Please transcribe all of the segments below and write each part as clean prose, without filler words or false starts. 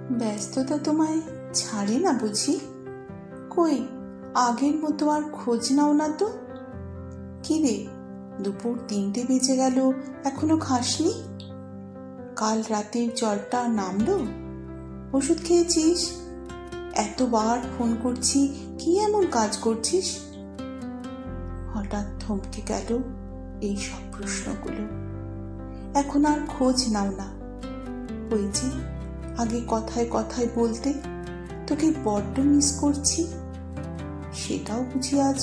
ব্যস্ততা তোমায় ছাড়ে না বুঝি? কই আগের মতো আর খোঁজ নাও না তো? কি রে, দুপুর 3টে বেজে গেল, এখনো খাসনি? কাল রাতের জ্বরটা নামলো? ওষুধ খেয়েছিস? এতবার ফোন করছি, কি এমন কাজ করছিস? হঠাৎ থমকে গেল এই সব প্রশ্নগুলো। এখন আর খোঁজ নাও না। ওই যে আগে কথায় কথায় বলতে তোকে বড্ড মিস করছি, সেটাও বুঝি আজ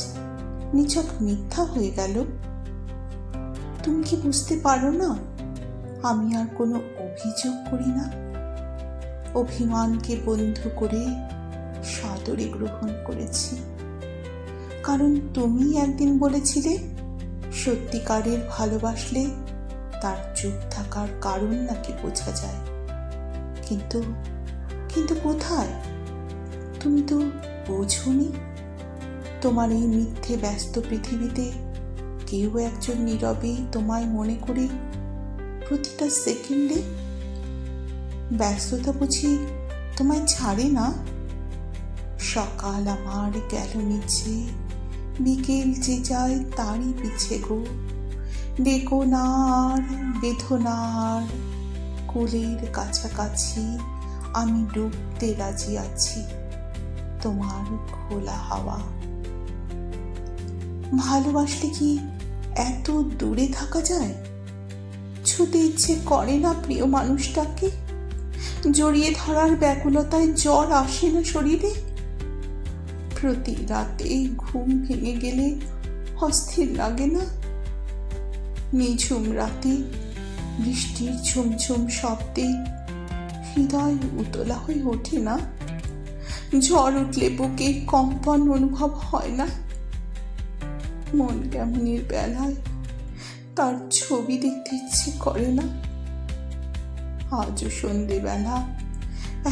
নিছক মিথ্যা হয়ে গেল? তুমি কি বুঝতে পারো না আমি আর কোনো অভিযোগ করি না? অভিমানকে বন্ধু করে সাদরে গ্রহণ করেছি, কারণ তুমি একদিন বলেছিলে সত্যিকারের ভালোবাসলে তার চুপ থাকার কারণ নাকি বোঝা যায়। কিন্তু কিন্তু কোথায়? তুমি তো বোঝোনি। তোমার এই মিথ্যে ব্যস্ত পৃথিবীতে কেউ একজন নীরবেই তোমায় মনে করে প্রতিটা সেকেন্ডে। ব্যস্ততা বুঝি তোমায় ছাড়ে না? সকাল আমার গেল নিচে, বিকেল যে যায় তারই পিছে গো। ডেকো না আর বেঁধো না আর, কোলের কাছাকাছি আমি ডুবতে রাজি আছি তোমার খোলা হাওয়া। ভালোবাসলে কি এত দূরে থাকা যায়? ছুতে ইচ্ছে করে না প্রিয় মানুষটাকে? জড়িয়ে ধরার ব্যাকুলতায় জ্বর আসে না শরীরে? প্রতি রাতে ঘুম ভেঙে গেলে অস্থির লাগে না? নিঝুম রাতে বৃষ্টির ঝুমঝুম শব্দে হৃদয় উতলা হয়ে ওঠে না? ঝড় উঠলে বুকে কম্পন অনুভব হয় না? মন কেমনের বেলায় তার ছবি দেখতে ইচ্ছে করে না? আজও সন্ধেবেলা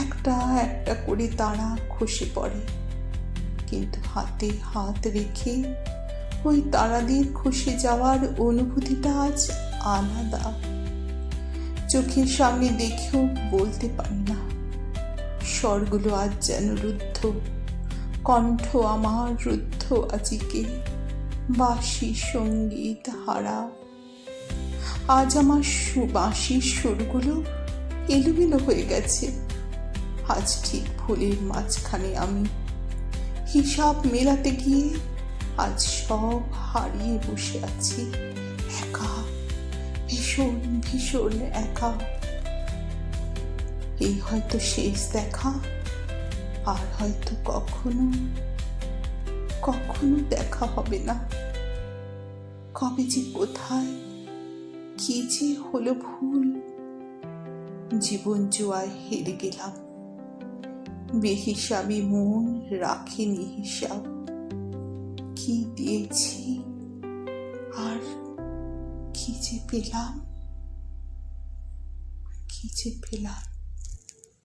একটা একটা করে তারা খসে পড়ে, কিন্তু হাতে হাত রেখে ওই তারাদের খসে যাওয়ার অনুভূতিটা আজ আলাদা। চোখের সামনে দেখেও বলতে পারি না। স্বরগুলো আজ যেন রুদ্ধ, কণ্ঠ আমার রুদ্ধ আজিকে, বাঁশি সঙ্গীত হারা। আজ আমার বাঁশির সুরগুলো এলোমেলো হয়ে গেছে। আজ ঠিক ভুলের মাঝখানে আমি হিসাব মেলাতে গিয়ে আজ সব হারিয়ে বসে আছি, একা, ভীষণ ভীষণ একা। এই হয়তো শেষ দেখা, আর হয়তো কখনো কখনো দেখা হবে না। কবে যে কোথায় কি যে হলো ভুল, জীবন জুয়ায় হেরে গেলাম। বেহিসাবি মন রাখেনি হিসাব, কি দিয়েছি আর কি যে পেলাম, কি যে পেলাম।